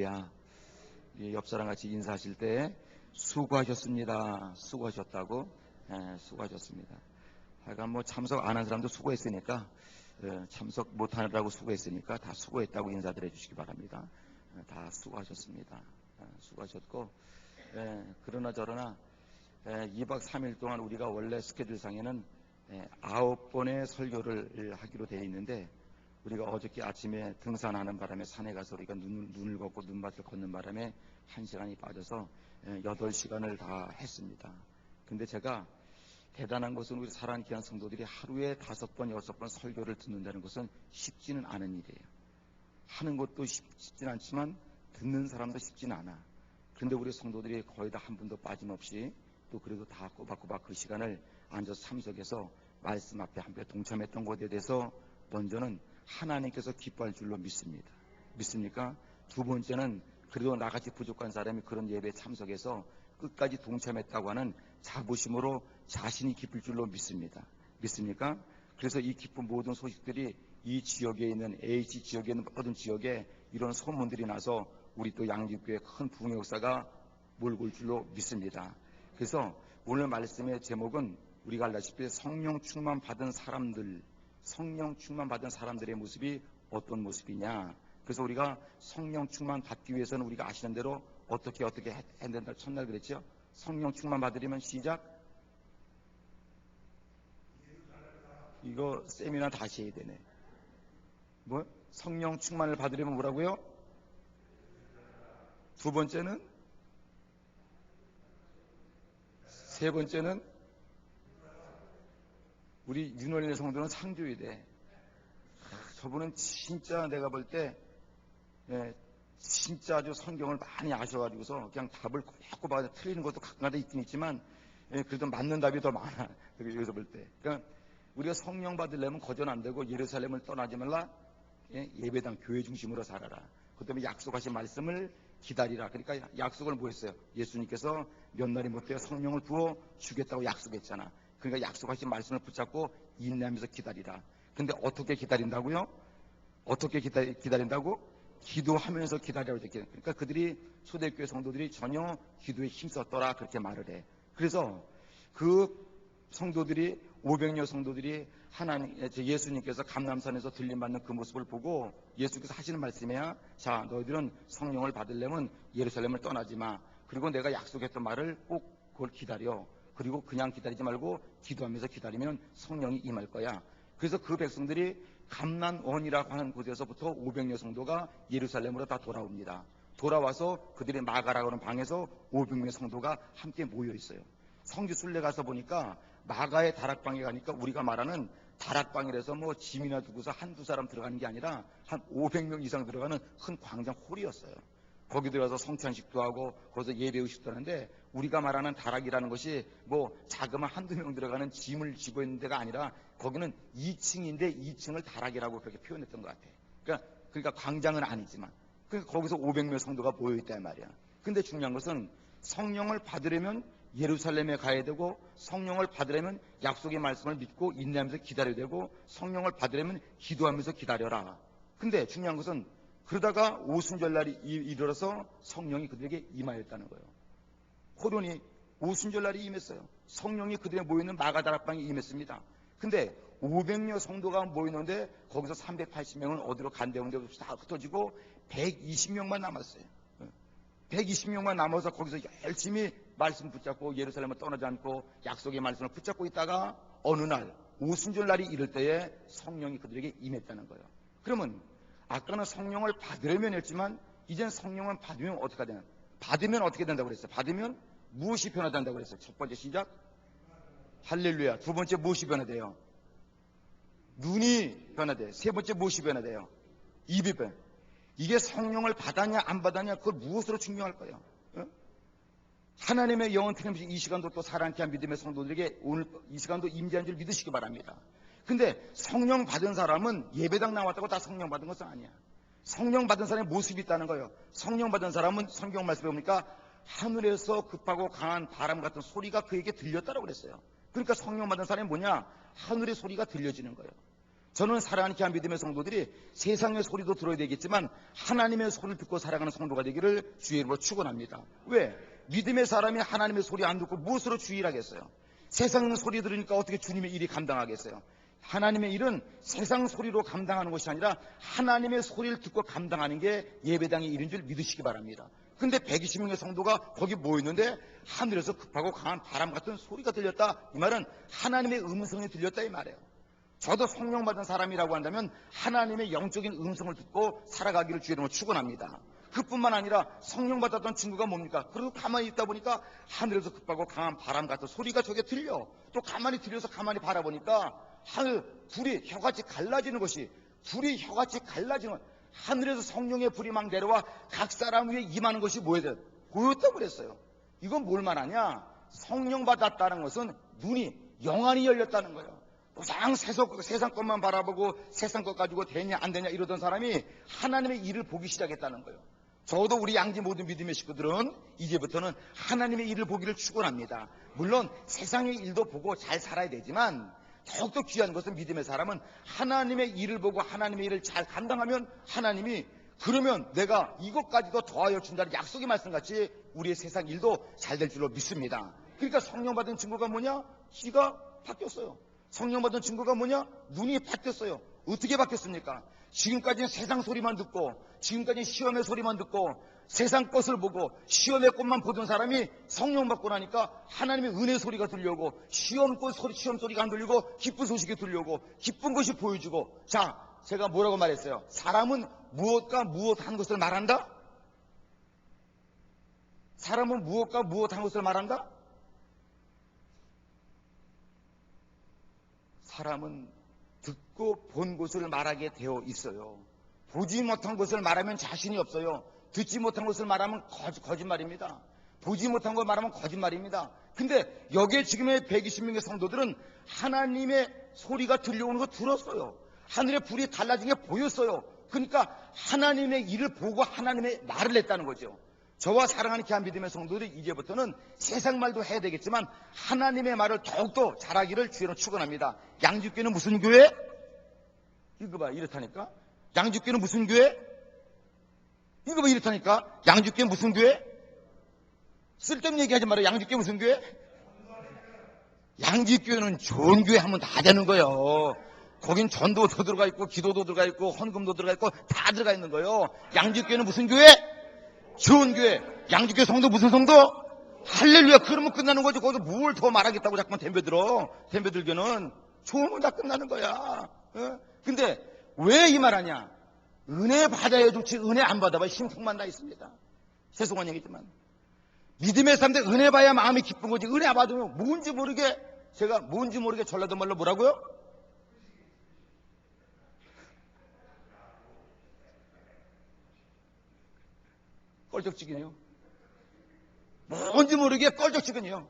할렐루야. 옆 사람 같이 인사하실 때 수고하셨습니다. 수고하셨다고. 수고하셨습니다. 하여간 뭐 참석 안 한 사람도 수고했으니까, 참석 못하느라고 수고했으니까 다 수고했다고 인사드려 주시기 바랍니다. 다 수고하셨습니다. 수고하셨고, 그러나 저러나 2박 3일 동안 우리가 원래 스케줄상에는 9번의 설교를 하기로 되어 있는데, 우리가 어저께 아침에 등산하는 바람에 산에 가서 우리가 눈을 걷고 눈밭을 걷는 바람에 1시간이 빠져서 8시간을 다 했습니다. 근데 제가 대단한 것은 우리 사랑하는 귀한 성도들이 하루에 5번, 6번 설교를 듣는다는 것은 쉽지는 않은 일이에요. 하는 것도 쉽지는 않지만 듣는 사람도 쉽지는 않아. 그런데 우리 성도들이 거의 다 한 분도 빠짐없이 또 그래도 다 꼬박꼬박 그 시간을 앉아서 참석해서 말씀 앞에 함께 동참했던 것에 대해서 먼저는 하나님께서 기뻐할 줄로 믿습니다. 믿습니까? 두 번째는 그래도 나같이 부족한 사람이 그런 예배에 참석해서 끝까지 동참했다고 하는 자부심으로 자신이 기쁠 줄로 믿습니다. 믿습니까? 그래서 이 기쁜 모든 소식들이 이 지역에 있는 H 지역에 있는 모든 지역에 이런 소문들이 나서 우리 또 양지교회 큰 부흥의 역사가 몰고 올 줄로 믿습니다. 그래서 오늘 말씀의 제목은 우리가 알다시피 성령 충만 받은 사람들, 성령 충만 받은 사람들의 모습이 어떤 모습이냐. 그래서 우리가 성령 충만 받기 위해서는 우리가 아시는 대로 어떻게 해야 된다. 첫날 그랬죠. 성령 충만 받으려면 시작. 이거 세미나 다시 해야 되네. 뭐? 성령 충만을 받으려면 뭐라고요? 두 번째는? 세 번째는? 우리 윤월의 성도는 상주해야 돼. 저분은 진짜 내가 볼 때 진짜 아주 성경을 많이 아셔가지고서 그냥 답을 꼬박꼬박 틀리는 것도 가끔가다 있긴 있지만 그래도 맞는 답이 더 많아. 여기서 볼 때. 그러니까 우리가 성령 받으려면 거절 안 되고 예루살렘을 떠나지 말라. 예배당 교회 중심으로 살아라. 그 다음에 약속하신 말씀을 기다리라. 그러니까 약속을 뭐 했어요? 예수님께서 몇 날이 못되어 성령을 부어 주겠다고 약속했잖아. 그러니까 약속하신 말씀을 붙잡고 인내하면서 기다리라. 근데 어떻게 기다린다고요? 어떻게 기다린다고? 기도하면서 기다리라고 했죠. 그러니까 그들이 초대교회 성도들이 전혀 기도에 힘썼더라 그렇게 말을 해. 그래서 그 성도들이 500여 성도들이 하나님 예수님께서 감람산에서 들림받는 그 모습을 보고 예수께서 하시는 말씀이야. 자, 너희들은 성령을 받으려면 예루살렘을 떠나지 마. 그리고 내가 약속했던 말을 꼭 그걸 기다려. 그리고 그냥 기다리지 말고 기도하면서 기다리면 성령이 임할 거야. 그래서 그 백성들이 감난원이라고 하는 곳에서부터 500여 성도가 예루살렘으로 다 돌아옵니다. 돌아와서 그들의 마가라고 하는 방에서 500명 성도가 함께 모여 있어요. 성지 순례 가서 보니까 마가의 다락방에 가니까 우리가 말하는 다락방이라서 뭐 짐이나 두고서 한두 사람 들어가는 게 아니라 한 500명 이상 들어가는 큰 광장 홀이었어요. 거기 들어가서 성찬식도 하고 거기서 예배 의식도 하는데 우리가 말하는 다락이라는 것이 뭐 자그마한 한두 명 들어가는 짐을 지고 있는 데가 아니라 거기는 2층인데 2층을 다락이라고 그렇게 표현했던 것 같아. 그러니까 광장은 아니지만 그러니까 거기서 500명 성도가 모여있단 말이야. 근데 중요한 것은 성령을 받으려면 예루살렘에 가야 되고 성령을 받으려면 약속의 말씀을 믿고 인내하면서 기다려야 되고 성령을 받으려면 기도하면서 기다려라. 근데 중요한 것은 그러다가 오순절날이 이르러서 성령이 그들에게 임하였다는 거예요. 호련히 오순절날이 임했어요. 성령이 그들에 모이는 마가다락방에 임했습니다. 근데 500여 성도가 모이는데 거기서 380명은 어디로 간데온 데 없이 다 흩어지고 120명만 남았어요. 120명만 남아서 거기서 열심히 말씀 붙잡고 예루살렘을 떠나지 않고 약속의 말씀을 붙잡고 있다가 어느 날 오순절날이 이를 때에 성령이 그들에게 임했다는 거예요. 그러면 아까는 성령을 받으려면 했지만 이젠 성령을 받으면 어떻게 되나? 받으면 어떻게 된다고 그랬어요? 받으면 무엇이 변화된다고 그랬어요? 첫 번째 시작 할렐루야. 두 번째 무엇이 변화돼요? 눈이 변화돼요. 세 번째 무엇이 변화돼요? 입이 변화. 이게 성령을 받았냐 안 받았냐 그걸 무엇으로 증명할 거예요? 하나님의 영은 틀림없이 이 시간도 또 사랑케 한 믿음의 성도들에게 오늘 이 시간도 임재한 줄 믿으시기 바랍니다. 근데 성령 받은 사람은 예배당 나왔다고 다 성령 받은 것은 아니야. 성령 받은 사람의 모습이 있다는 거예요. 성령 받은 사람은 성경 말씀에 보니까 하늘에서 급하고 강한 바람 같은 소리가 그에게 들렸다고 그랬어요. 그러니까 성령 받은 사람이 뭐냐? 하늘의 소리가 들려지는 거예요. 저는 사랑하는 귀한 믿음의 성도들이 세상의 소리도 들어야 되겠지만 하나님의 소리를 듣고 살아가는 성도가 되기를 주의 이름으로 축원합니다. 왜? 믿음의 사람이 하나님의 소리 안 듣고 무엇으로 주의를 하겠어요? 세상 소리 들으니까 어떻게 주님의 일이 감당하겠어요? 하나님의 일은 세상 소리로 감당하는 것이 아니라 하나님의 소리를 듣고 감당하는 게 예배당의 일인 줄 믿으시기 바랍니다. 근데 120명의 성도가 거기 모였는데 하늘에서 급하고 강한 바람 같은 소리가 들렸다. 이 말은 하나님의 음성이 들렸다 이 말이에요. 저도 성령 받은 사람이라고 한다면 하나님의 영적인 음성을 듣고 살아가기를 주의 이름으로 축원합니다. 그뿐만 아니라 성령 받았던 친구가 뭡니까? 그리고 가만히 있다 보니까 하늘에서 급하고 강한 바람 같은 소리가 저게 들려. 또 가만히 들려서 가만히 바라보니까 하늘 불이 혀같이 갈라지는 것이, 불이 혀같이 갈라지는, 하늘에서 성령의 불이 막 내려와 각 사람 위에 임하는 것이 뭐예요? 보였다고 그랬어요. 이건 뭘 말하냐? 성령 받았다는 것은 눈이 영안이 열렸다는 거예요. 항상 세상 것만 바라보고 세상 것 가지고 되냐 안 되냐 이러던 사람이 하나님의 일을 보기 시작했다는 거예요. 저도 우리 양지 모든 믿음의 식구들은 이제부터는 하나님의 일을 보기를 축원합니다. 물론 세상의 일도 보고 잘 살아야 되지만 더욱더 귀한 것은 믿음의 사람은 하나님의 일을 보고 하나님의 일을 잘 감당하면 하나님이 그러면 내가 이것까지도 더하여 준다는 약속의 말씀같이 우리의 세상 일도 잘 될 줄로 믿습니다. 그러니까 성령 받은 친구가 뭐냐? 귀가 바뀌었어요. 성령 받은 친구가 뭐냐? 눈이 바뀌었어요. 어떻게 바뀌었습니까? 지금까지는 세상 소리만 듣고, 지금까지는 시험의 소리만 듣고, 세상 것을 보고 시험의 꽃만 보던 사람이 성령 받고 나니까 하나님의 은혜 소리가 들려오고, 시험 소리가 안 들리고 기쁜 소식이 들려오고 기쁜 것이 보여지고. 자, 제가 뭐라고 말했어요? 사람은 무엇과 무엇 한 것을 말한다? 사람은 무엇과 무엇 한 것을 말한다? 사람은 듣고 본 것을 말하게 되어 있어요. 보지 못한 것을 말하면 자신이 없어요. 듣지 못한 것을 말하면 거짓말입니다. 보지 못한 걸 말하면 거짓말입니다. 근데 여기에 지금의 120명의 성도들은 하나님의 소리가 들려오는 거 들었어요. 하늘의 불이 달라진 게 보였어요. 그러니까 하나님의 일을 보고 하나님의 말을 했다는 거죠. 저와 사랑하는 귀한 믿음의 성도들이 이제부터는 세상 말도 해야 되겠지만 하나님의 말을 더욱더 잘하기를 주의로 축원합니다. 양주교는 무슨 교회? 이거 봐, 이렇다니까. 양주교는 무슨 교회? 이거 봐, 이렇다니까. 양주교는 무슨 교회? 쓸데없는 얘기하지 말아요. 양주교 무슨 교회? 양주교는 좋은 교회 하면 다 되는 거예요. 거긴 전도도 들어가 있고 기도도 들어가 있고 헌금도 들어가 있고 다 들어가 있는 거예요. 양주교는 무슨 교회? 좋은 교회. 양주교 성도 무슨 성도? 할렐루야. 그러면 끝나는 거지. 거기서 뭘 더 말하겠다고 자꾸만 덤벼들어. 덤벼들기는 좋으면 다 끝나는 거야. 근데 왜 이 말하냐? 은혜 받아야 좋지 은혜 안 받아봐 심통만 나 있습니다. 죄송한 얘기지만 믿음의 사람들 은혜 봐야 마음이 기쁜 거지 은혜 안 받으면 뭔지 모르게 제가 뭔지 모르게 전라도 말로 뭐라고요? 껄쩍지근해요. 뭔지 모르게 껄쩍지근해요.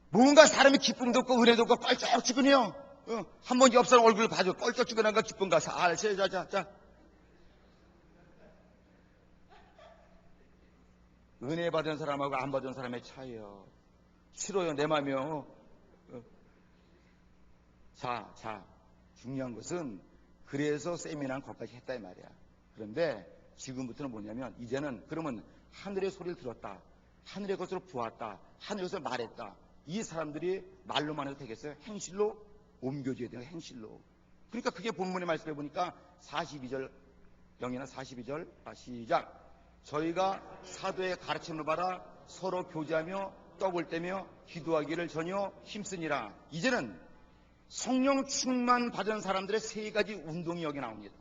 뭔가 사람이 기쁨도 없고 은혜도 없고 껄쩍지근해요. 한번 옆 사람 얼굴 봐줘. 껄쩍지근한가 기쁜가. 자. 은혜 받은 사람하고 안 받은 사람의 차이요. 싫어요. 내 맘이요. 자. 중요한 것은 그래서 세미나는 거기까지 했다 이 말이야. 그런데 지금부터는 뭐냐면 이제는 그러면 하늘의 소리를 들었다. 하늘의 것으로 보았다. 하늘의 것을 말했다. 이 사람들이 말로만 해도 되겠어요? 행실로 옮겨줘야 돼요. 행실로. 그러니까 그게 본문의 말씀해 보니까 42절 영이나 42절 시작. 저희가 사도의 가르침을 받아 서로 교제하며 떡을 떼며 기도하기를 전혀 힘쓰니라. 이제는 성령 충만 받은 사람들의 세 가지 운동이 여기 나옵니다.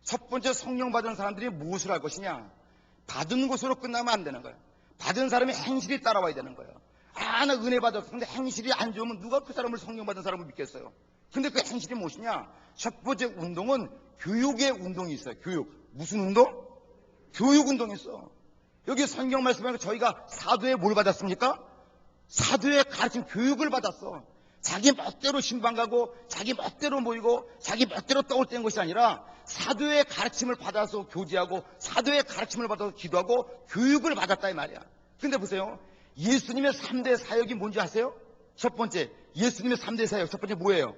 첫 번째 성령 받은 사람들이 무엇을 할 것이냐? 받은 것으로 끝나면 안 되는 거예요. 받은 사람이 행실이 따라와야 되는 거예요. 나 은혜 받았어. 근데 행실이 안 좋으면 누가 그 사람을 성령 받은 사람을 믿겠어요? 근데 그 행실이 무엇이냐? 첫 번째 운동은 교육의 운동이 있어요. 교육. 무슨 운동? 교육 운동이 있어. 여기 성경 말씀에 저희가 사도에 뭘 받았습니까? 사도의 가르침 교육을 받았어. 자기 멋대로 신방 가고 자기 멋대로 모이고 자기 멋대로 떡을 뗀 것이 아니라 사도의 가르침을 받아서 교제하고 사도의 가르침을 받아서 기도하고 교육을 받았다 이 말이야. 근데 보세요. 예수님의 3대 사역이 뭔지 아세요? 첫 번째 예수님의 3대 사역 첫 번째 뭐예요?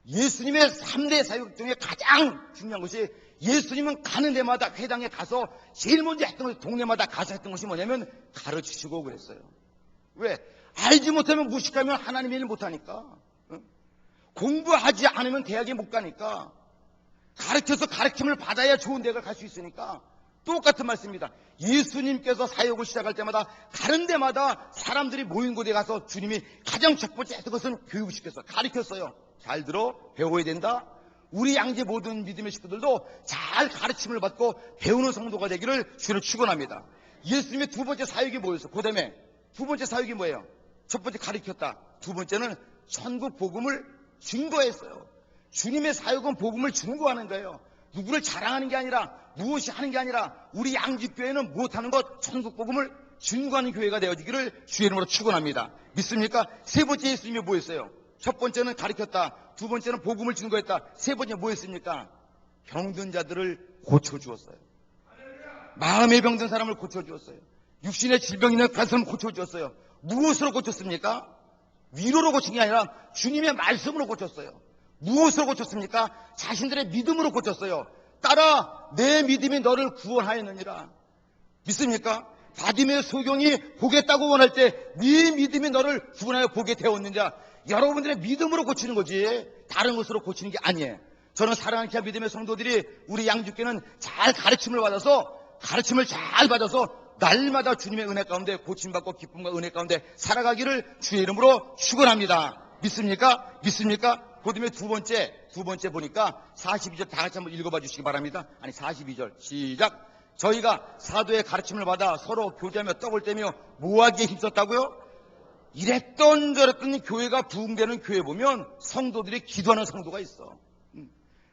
예수님의 3대 사역 중에 가장 중요한 것이 예수님은 가는 데마다 회당에 가서 제일 먼저 했던 것이 동네마다 가서 했던 것이 뭐냐면 가르치시고 그랬어요. 왜? 알지 못하면 무식하면 하나님의 일 못하니까. 공부하지 않으면 대학에 못 가니까. 가르쳐서 가르침을 받아야 좋은 대학을 갈 수 있으니까. 똑같은 말씀입니다. 예수님께서 사역을 시작할 때마다 가는 데마다 사람들이 모인 곳에 가서 주님이 가장 첫 번째 했던 것은 교육시켰어요. 가르쳤어요. 잘 들어, 배워야 된다. 우리 양재 모든 믿음의 식구들도 잘 가르침을 받고 배우는 성도가 되기를 주로 축원합니다. 예수님의 두 번째 사역이 뭐였어? 그 다음에 두 번째 사역이 뭐예요? 첫 번째 가르쳤다. 두 번째는 천국 복음을 증거했어요. 주님의 사역은 복음을 증거하는 거예요. 누구를 자랑하는 게 아니라, 무엇이 하는 게 아니라, 우리 양집교회는 무엇하는 것, 천국 복음을 증거하는 교회가 되어지기를 주의 이름으로 축원합니다. 믿습니까? 세 번째 예수님이 뭐였어요? 첫 번째는 가르쳤다. 두 번째는 복음을 증거했다. 세 번째 뭐였습니까? 병든 자들을 고쳐주었어요. 마음의 병든 사람을 고쳐주었어요. 육신의 질병 있는 그런 사람을 고쳐주었어요. 무엇으로 고쳤습니까? 위로로 고친 게 아니라 주님의 말씀으로 고쳤어요. 무엇으로 고쳤습니까? 자신들의 믿음으로 고쳤어요. 따라 내 믿음이 너를 구원하였느니라. 믿습니까? 바디메의 소경이 보겠다고 원할 때 네 믿음이 너를 구원하여 보게 되었느냐. 여러분들의 믿음으로 고치는 거지 다른 것으로 고치는 게 아니에요. 저는 사랑하는 귀한 믿음의 성도들이 우리 양주교는 잘 가르침을 받아서 날마다 주님의 은혜 가운데 고침받고 기쁨과 은혜 가운데 살아가기를 주의 이름으로 축원합니다. 믿습니까? 믿습니까? 그 다음에 두 번째 보니까 42절 다 같이 한번 읽어봐 주시기 바랍니다. 아니 42절 시작. 저희가 사도의 가르침을 받아 서로 교제하며 떡을 떼며 모하기에 힘썼다고요? 이랬던 저랬던 교회가 부흥되는 교회 보면 성도들이 기도하는 성도가 있어.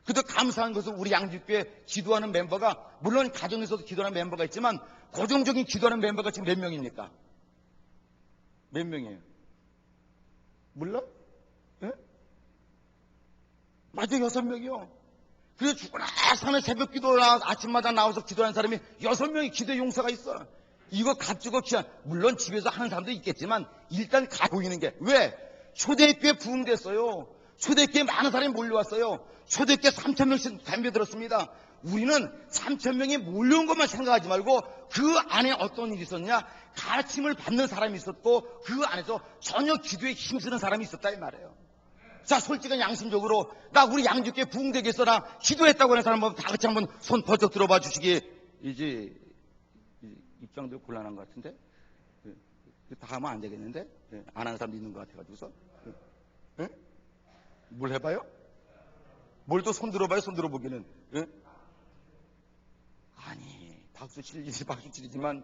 그래도 감사한 것은 우리 양주교회 기도하는 멤버가 물론 가정에서도 기도하는 멤버가 있지만 고정적인 기도하는 멤버가 지금 몇 명입니까? 몇 명이에요? 몰라? 예? 맞아 6명이요. 그래서 죽어나 사는 새벽 기도나 아침마다 나와서 기도하는 사람이 6명이 기도 용사가 있어. 이거 값주고 귀한 물론 집에서 하는 사람도 있겠지만 일단 보이는 게 왜? 초대교회 부흥됐어요. 초대교회 많은 사람이 몰려왔어요. 초대교회 3,000명씩 덤벼들었습니다. 우리는 3,000명이 몰려온 것만 생각하지 말고 그 안에 어떤 일이 있었냐? 가르침을 받는 사람이 있었고 그 안에서 전혀 기도에 힘쓰는 사람이 있었다 이 말이에요. 자, 솔직한 양심적으로 나 우리 양주교회 부흥되겠어 나 기도했다고 하는 사람 다 같이 한번 손 번쩍 들어봐 주시기. 이제 입장도 곤란한 것 같은데 다 하면 안 되겠는데 안 하는 사람도 있는 것 같아가지고서 뭘 해봐요? 뭘 또 손 들어봐요? 손 들어보기는 아니 박수 치지만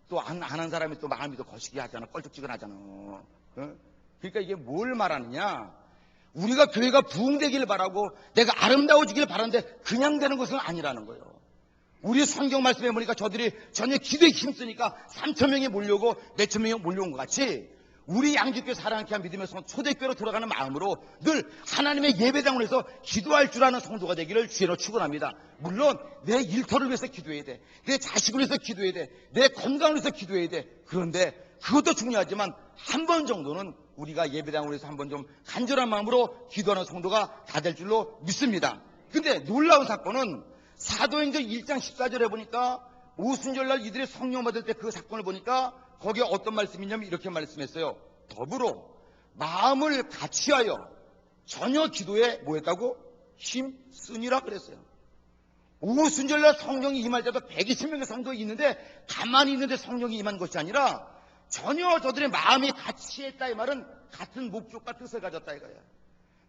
또 안 한 사람이 또 마음이 또 거시기 하잖아. 껄쩍지근하잖아. 그러니까 이게 뭘 말하느냐? 우리가 교회가 부흥되길 바라고 내가 아름다워지길 바라는데 그냥 되는 것은 아니라는 거예요. 우리 성경 말씀에 보니까 저들이 전혀 기도에 힘쓰니까 3,000명이 몰려오고 몇천 명이 몰려온 것 같이 우리 양주교회 사랑하는 귀한 믿으면서 초대교회로 돌아가는 마음으로 늘 하나님의 예배당을 해서 기도할 줄 아는 성도가 되기를 주의로 축원합니다. 물론 내 일터를 위해서 기도해야 돼. 내 자식을 위해서 기도해야 돼. 내 건강을 위해서 기도해야 돼. 그런데 그것도 중요하지만 한 번 정도는 우리가 예배당을 위해서 한번 좀 간절한 마음으로 기도하는 성도가 다 될 줄로 믿습니다. 근데 놀라운 사건은 사도행전 1장 14절에 보니까 오순절날 이들이 성령 받을 때 그 사건을 보니까 거기에 어떤 말씀이 있냐면 이렇게 말씀했어요. 더불어 마음을 같이하여 전혀 기도에 뭐했다고? 힘쓰니라 그랬어요. 오순절날 성령이 임할 때도 120명의 성도가 있는데 가만히 있는데 성령이 임한 것이 아니라 전혀 저들의 마음이 같이 했다 이 말은 같은 목적과 뜻을 가졌다 이거야.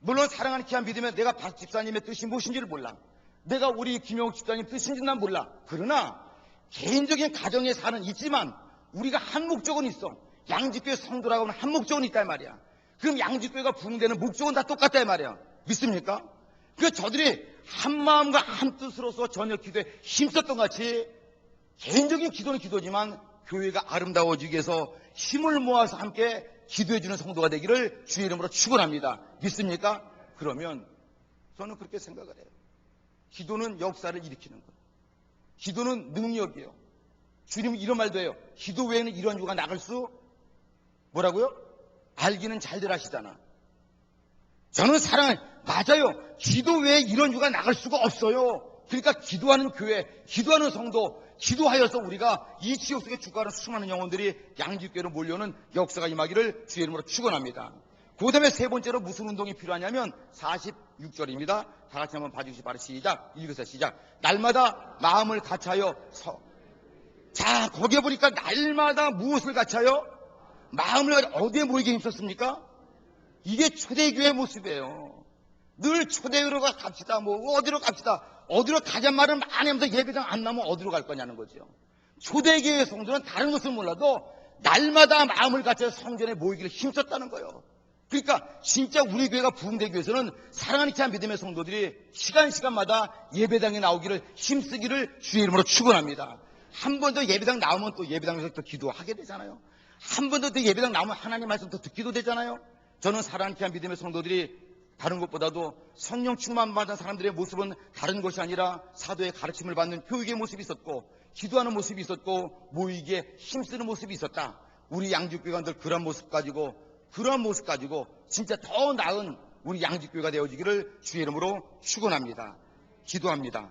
물론 사랑하는 귀한 믿으면 내가 박 집사님의 뜻이 무엇인지를 몰라. 내가 우리 김영욱 집사님 뜻인지는 난 몰라. 그러나 개인적인 가정에 사는 있지만 우리가 한 목적은 있어. 양지교회 성도라고 하면 한 목적은 있다 이 말이야. 그럼 양지교회가 부흥되는 목적은 다 똑같다 이 말이야. 믿습니까? 그 저들이 한 마음과 한 뜻으로서 전혀 기도에 힘썼던 것 같이 개인적인 기도는 기도지만 교회가 아름다워지기 위해서 힘을 모아서 함께 기도해주는 성도가 되기를 주의 이름으로 축원합니다. 믿습니까? 그러면 저는 그렇게 생각을 해요. 기도는 역사를 일으키는 거예요. 기도는 능력이에요. 주님은 이런 말도 해요. 기도 외에는 이런 유가 나갈 수 뭐라고요? 알기는 잘들 하시잖아. 저는 맞아요. 기도 외에 이런 유가 나갈 수가 없어요. 그러니까 기도하는 교회, 기도하는 성도, 기도하여서 우리가 이 지역 속에 죽어가는 수많은 영혼들이 양지교회로 몰려오는 역사가 임하기를 주의 이름으로 축원합니다. 그 다음에 세 번째로 무슨 운동이 필요하냐면 46절입니다. 다 같이 한번 봐주시기 바랍니다. 시작. 읽으세요. 시작. 날마다 마음을 같이하여 자, 거기에 보니까 날마다 무엇을 같이하여? 마음을 어디에 모이게 힘썼습니까? 이게 초대교회의 모습이에요. 늘 초대교회로 갑시다. 어디로 갑시다. 어디로 가잔 말은 많이 하면서 예배당 안 나오면 어디로 갈 거냐는 거죠. 초대교회 성도는 다른 것을 몰라도 날마다 마음을 같이 성전에 모이기를 힘썼다는 거예요. 그러니까 진짜 우리 교회가 부흥대교에서는 사랑하는 자 믿음의 성도들이 시간마다 예배당에 나오기를 힘쓰기를 주의 이름으로 축원합니다. 한 번 더 예배당 나오면 또 예배당에서 또 기도하게 되잖아요. 한 번 더 예배당 나오면 하나님 말씀 더 듣기도 되잖아요. 저는 사랑하는 자 믿음의 성도들이 다른 것보다도 성령 충만 받은 사람들의 모습은 다른 것이 아니라 사도의 가르침을 받는 교육의 모습이 있었고 기도하는 모습이 있었고 모이기에 힘쓰는 모습이 있었다. 우리 양지교회가 늘 그런 모습 가지고 진짜 더 나은 우리 양지교회가 되어지기를 주의 이름으로 축원합니다. 기도합니다.